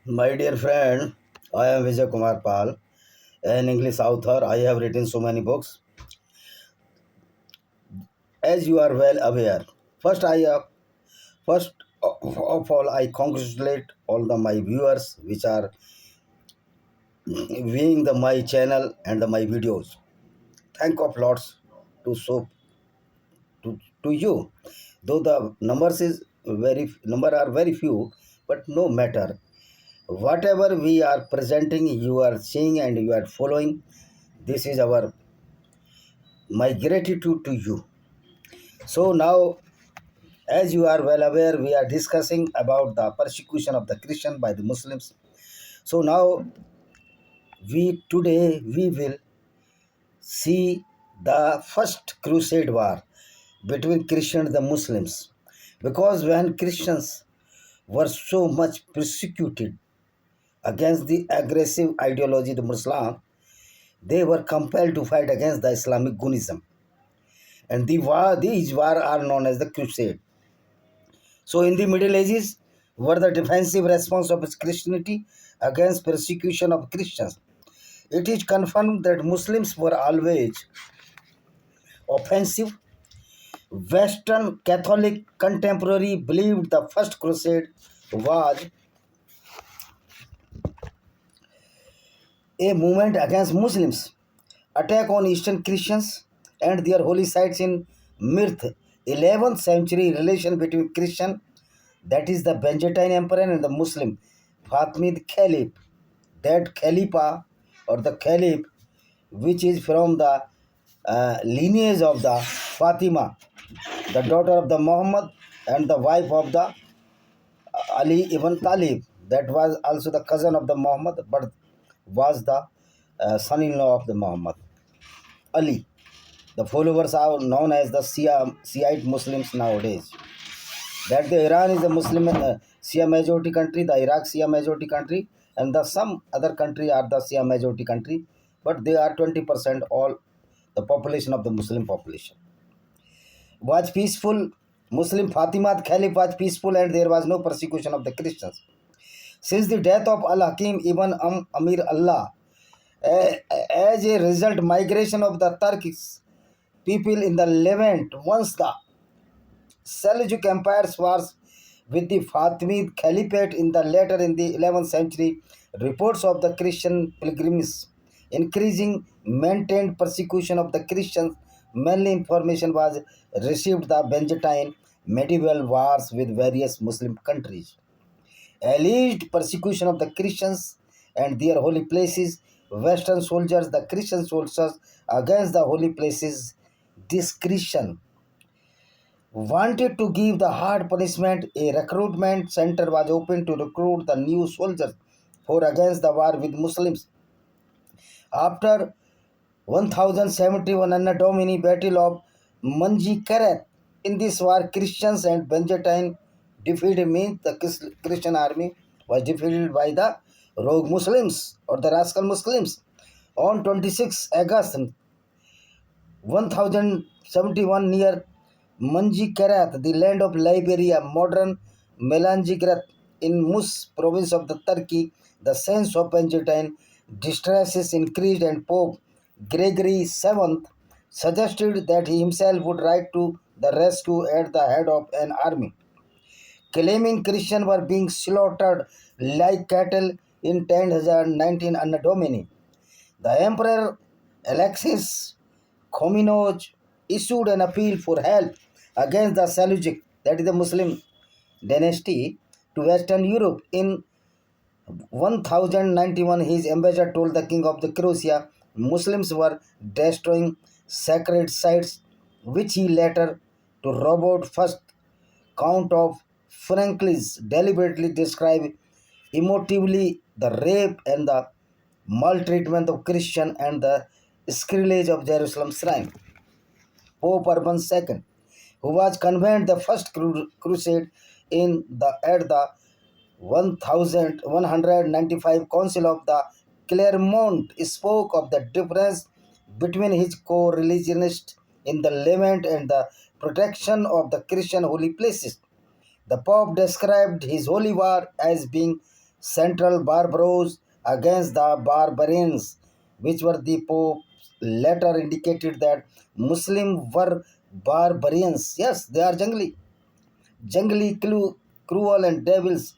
My dear friend, I am Vijay Kumar Pal, an English author. I have written so many books. As you are well aware, first I first of all I congratulate all my viewers which are viewing my channel and my videos. Thank of lots to so to you. Though the number are very few, but no matter. Whatever we are presenting, you are seeing and you are following. This is our my gratitude to you. So now, as you are well aware, we are discussing about the persecution of the Christian by the Muslims. So now, we will see the first crusade war between Christians and the Muslims, because when Christians were so much persecuted against the aggressive ideology of the Muslim, they were compelled to fight against the Islamic Gunism, and these war are known as the crusade. So in the Middle Ages were the defensive response of Christianity against persecution of Christians. It is confirmed that Muslims were always offensive. Western Catholic contemporary believed the First Crusade was a movement against Muslims, attack on Eastern Christians and their holy sites in Mirth. 11th century relation between Christian, that is the Byzantine Emperor, and the Muslim Fatimid Caliph, that Khalifa or the Caliph, which is from the lineage of the Fatima, the daughter of the Muhammad and the wife of the Ali ibn Talib, that was also the cousin of the Muhammad, but was the son-in-law of the Muhammad, Ali. The followers are known as the Shiite Muslims nowadays. That the Iran is a Muslim Shia majority country, the Iraq Shia majority country, and the some other country are the Shia majority country, but they are 20% all the population of the Muslim population. Was peaceful. Muslim Fatimad Caliph was peaceful and there was no persecution of the Christians. Since the death of Al Hakim ibn Amir Allah, as a result, migration of the Turkish people in the Levant, once the Seljuk Empire's wars with the Fatimid Caliphate in the later in the 11th century, reports of the Christian pilgrims increasing maintained persecution of the Christians. Mainly information was received the Byzantine medieval wars with various Muslim countries. Alleged persecution of the Christians and their holy places. Western soldiers, the Christian soldiers against the holy places. This Christian wanted to give the hard punishment. A recruitment center was opened to recruit the new soldiers for against the war with Muslims. After 1071 Anno Domini Battle of Manjikarat, in this war Christians and Byzantine defeated, means the Christian army was defeated by the rogue Muslims or the rascal Muslims. On 26 August 1071 near Manjikarat, the land of Liberia, modern Melanjigrat in Mus province of the Turkey, the sense of Byzantine distresses increased and Pope Gregory VII suggested that he himself would ride to the rescue at the head of an army, claiming Christians were being slaughtered like cattle in 1019 Anno Domini. The Emperor Alexis Komnenos issued an appeal for help against the Seljuk, that is the Muslim dynasty, to Western Europe. In 1091, his ambassador told the king of the Croatia Muslims were destroying sacred sites, which he later to Robert I, Count of Franklis, deliberately described emotively the rape and the maltreatment of Christian and the sacrilege of Jerusalem shrine. Pope Urban II, who was convened the first crusade at the 1195 Council of the Clermont, spoke of the difference between his co-religionists in the Levant and the protection of the Christian holy places. The Pope described his holy war as being Central Barbaros against the barbarians, which were the Pope later indicated that Muslims were barbarians. Yes, they are jungly, cruel and devils,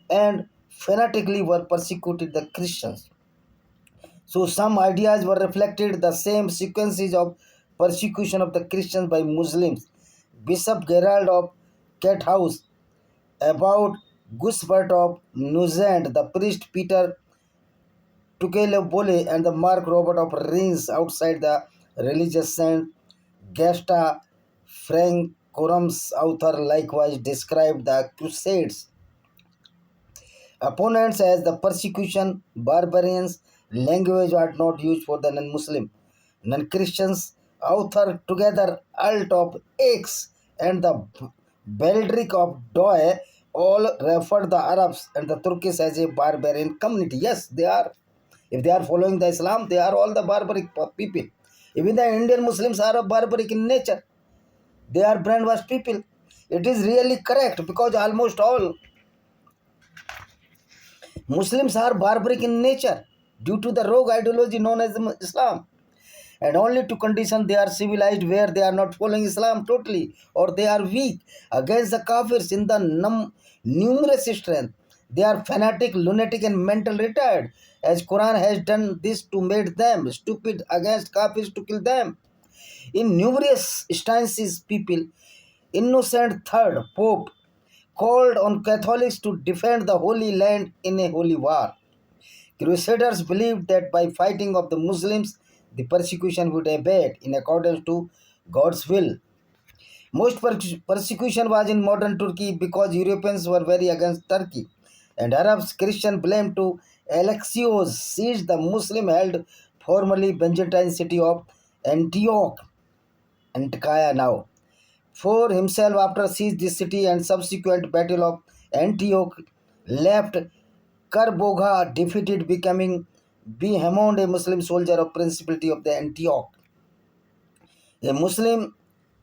and fanatically were persecuted the Christians. So some ideas were reflected the same sequences of persecution of the Christians by Muslims. Bishop Gerald of Cathouse about Guspert of Nugent, the priest Peter Tukelebole and the Mark Robert of Reims outside the religious saint Gesta Francorum's author likewise described the Crusades opponents as the persecution, barbarians, language are not used for the non-Muslim. Non-Christians author together Alt of X and the Beldrick of Doe all refer the Arabs and the Turkish as a barbarian community. Yes, they are. If they are following the Islam, they are all the barbaric people. Even the Indian Muslims are barbaric in nature. They are brainwashed people. It is really correct because almost all Muslims are barbaric in nature due to the rogue ideology known as Islam, and only to condition they are civilized where they are not following Islam totally or they are weak against the Kafirs in the numerous strength. They are fanatic, lunatic, and mental retarded, as Quran has done this to make them stupid against Kafirs to kill them. In numerous instances, people, Innocent III Pope called on Catholics to defend the Holy Land in a holy war. Crusaders believed that by fighting of the Muslims, the persecution would abate in accordance to God's will. Most persecution was in modern Turkey because Europeans were very against Turkey, and Arabs Christian blamed to Alexios seized the Muslim-held formerly Byzantine city of Antioch, Antakya now, for himself after seized the city and subsequent battle of Antioch left Karbogha defeated becoming Behamond a Muslim soldier of Principality of the Antioch. A Muslim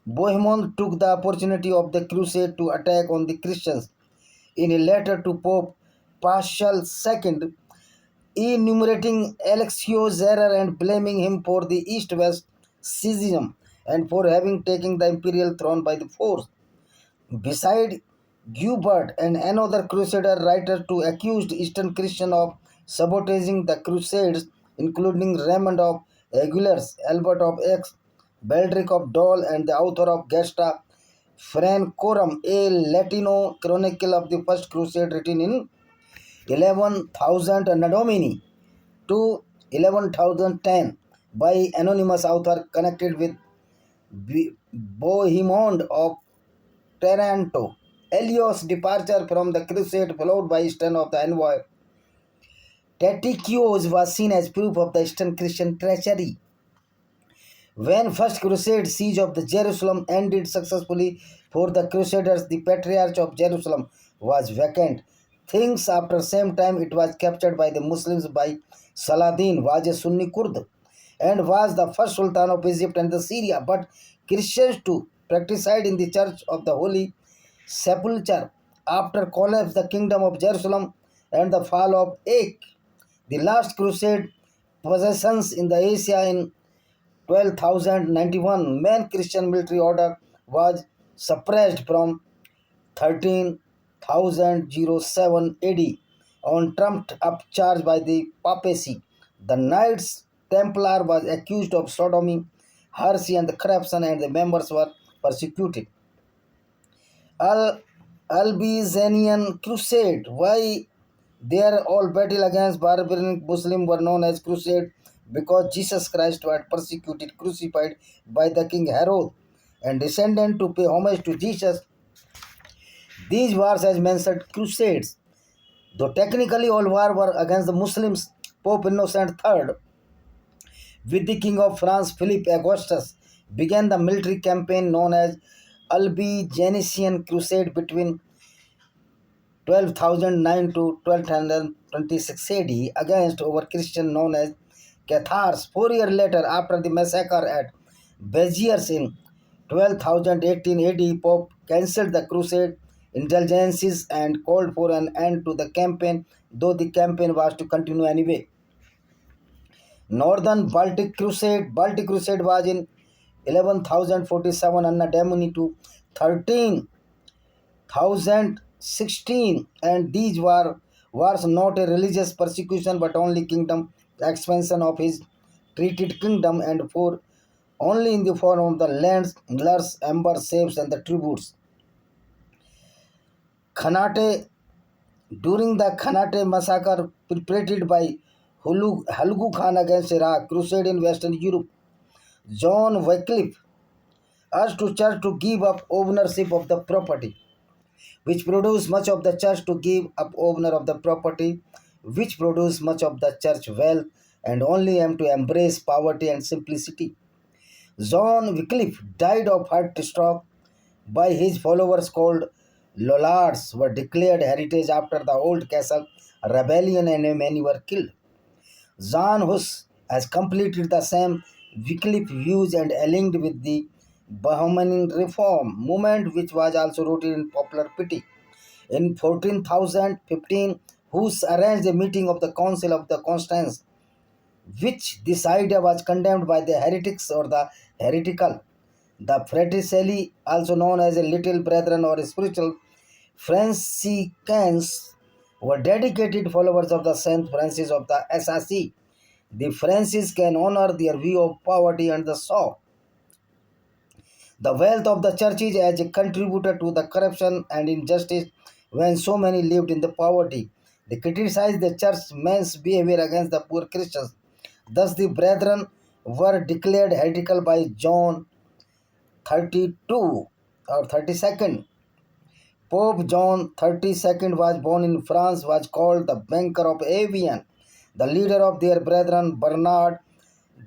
Bohemond took the opportunity of the crusade to attack on the Christians. In a letter to Pope Paschal II, enumerating Alexios' error and blaming him for the East-West schism and for having taken the imperial throne by the force. Beside Guibert and another Crusader writer to accused Eastern Christians of sabotaging the Crusades, including Raymond of Aguilers, Albert of Aix, Beldrick of Dole, and the author of Gesta Francorum, a Latino chronicle of the First Crusade written in 11,000 Domini to 11,010 by anonymous author connected with Bohemond of Taranto. Elios' departure from the crusade followed by Eastern of the envoy Tatikios was seen as proof of the Eastern Christian treachery. When First Crusade siege of the Jerusalem ended successfully for the Crusaders, the Patriarch of Jerusalem was vacant. Things after same time it was captured by the Muslims by Saladin was a Sunni Kurd and was the first Sultan of Egypt and the Syria, but Christians too practiced in the Church of the Holy Sepulchre after collapse the Kingdom of Jerusalem and the fall of Acre. The last crusade possessions in the Asia in 12,091 main Christian military order was suppressed from 13,007 AD on trumped up charge by the papacy. The Knights Templar was accused of sodomy, heresy and corruption and the members were persecuted. Albizanian Crusade. Why their all battle against barbarian Muslims were known as Crusade because Jesus Christ was persecuted, crucified by the King Herod, and descended to pay homage to Jesus. These wars, as mentioned, crusades. Though technically all wars were against the Muslims, Pope Innocent III, with the King of France Philip Augustus, began the military campaign known as Albigensian Crusade between 12,009 to 1226 AD against over Christian known as Cathars. 4 years later, after the massacre at Beziers in 12,018 AD, Pope cancelled the crusade indulgences and called for an end to the campaign, though the campaign was to continue anyway. Northern Baltic Crusade was in 11,047 Anno Domini to 13,016, and these were wars not a religious persecution but only kingdom expansion of his treated kingdom, and for only in the form of the lands, lurs, ember, saves, and the tributes. Khanate During the Khanate massacre perpetrated by Halgu Khan against Iraq crusade in Western Europe, John Wycliffe urged the church to give up ownership of the property, which produced much of the church to give up owner of the property, which produced much of the church wealth, and only am to embrace poverty and simplicity. John Wycliffe died of heart stroke by his followers called Lollards were declared heritage after the old castle rebellion and many were killed. Jan Hus has completed the same Wycliffe views and aligned with the Bohemian reform movement, which was also rooted in popular pity. In 14,015, Hus arranged a meeting of the Council of the Constance, which this idea was condemned by the heretics or the heretical. The Fraticelli, also known as a Little Brethren or spiritual Franciscans, were dedicated followers of the Saint Francis of the Assisi. The Franciscan honor their view of poverty and the saw the wealth of the churches as a contributor to the corruption and injustice when so many lived in the poverty. They criticized the church men's behavior against the poor Christians. Thus, the brethren were declared heretical by John 32 or 32nd. Pope John 32nd was born in France, was called the banker of Avian. The leader of their brethren, Bernard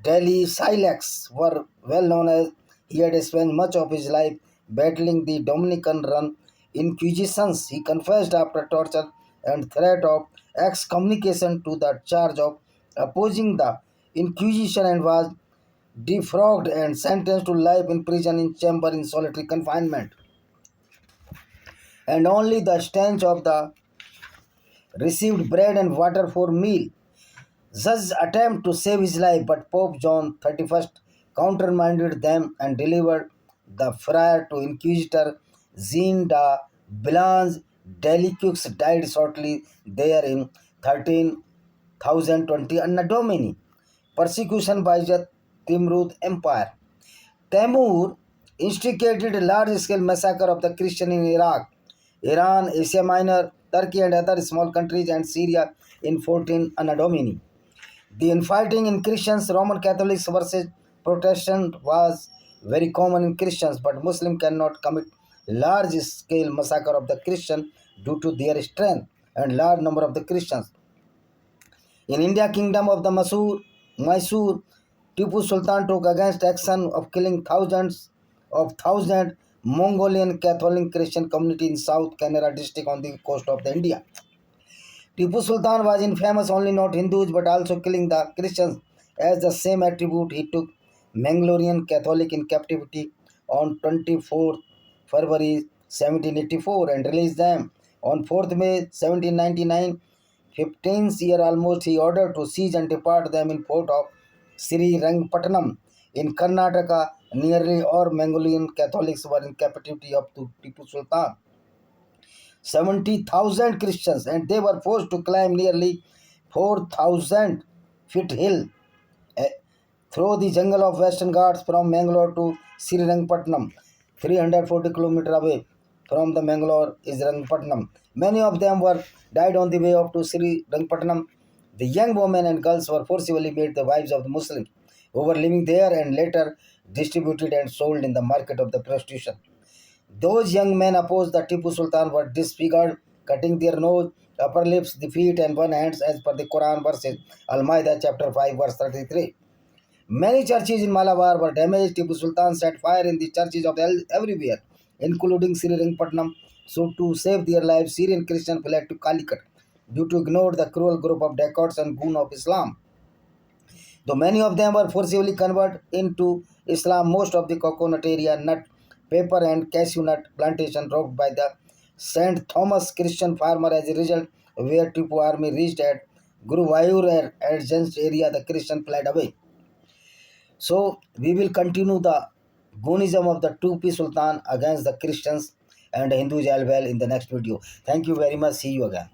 Deli Silex, were well known as he had spent much of his life battling the Dominican run inquisitions. He confessed after torture and threat of excommunication to the charge of opposing the Inquisition and was defrocked and sentenced to life in prison in chamber in solitary confinement. And only the stench of the received bread and water for meal. Such attempt to save his life, but Pope John 31st countermanded them and delivered the friar to Inquisitor Jean de Blanche. Delicieux died shortly there in 13,020 Anno Domini. Persecution by the Timurid Empire. Timur instigated a large-scale massacre of the Christians in Iraq, Iran, Asia Minor, Turkey and other small countries, and Syria in 14 Anno Domini. The infighting in Christians, Roman Catholics versus Protestant, was very common in Christians, but Muslim cannot commit large-scale massacre of the Christian due to their strength and large number of the Christians. In India, kingdom of the Mysore, Tipu Sultan took against action of killing thousands Mongolian Catholic Christian community in South Kannada district on the coast of the India. Tipu Sultan was infamous only not Hindus but also killing the Christians. As the same attribute, he took Mangalorean Catholic in captivity on 24th February 1784 and released them on 4th May 1799. 15th year almost he ordered to seize and depart them in port of Sri Rangpatnam in Karnataka. Nearly all Mongolian Catholics were in captivity up to Tipu Sultan. 70,000 Christians, and they were forced to climb nearly 4,000 feet hill through the jungle of Western Ghats from Mangalore to Srirangpatnam. 340 km away from the Mangalore is Rangpatnam. Many of them were died on the way up to Srirangpatnam. The young women and girls were forcibly made the wives of the Muslims who were living there and later distributed and sold in the market of the prostitution. Those young men opposed the Tipu Sultan were disfigured, cutting their nose, upper lips, the feet, and one hands as per the Quran verses Al-Ma'idah chapter 5 verse 33. Many churches in Malabar were damaged. Tipu Sultan set fire in the churches of everywhere, including Srirangpatnam. So to save their lives, Syrian Christians fled to Calicut due to ignore the cruel group of dacoits and goons of Islam. Though many of them were forcibly converted into Islam, most of the coconut area, nut, paper and cashew nut plantation robbed by the Saint Thomas Christian farmer. As a result, where Tipu army reached at Guruvayur and adjacent area, the Christian fled away. So we will continue the Gunism of the Tipu Sultan against the Christians and Hindus as well in the next video. Thank you very much. See you again.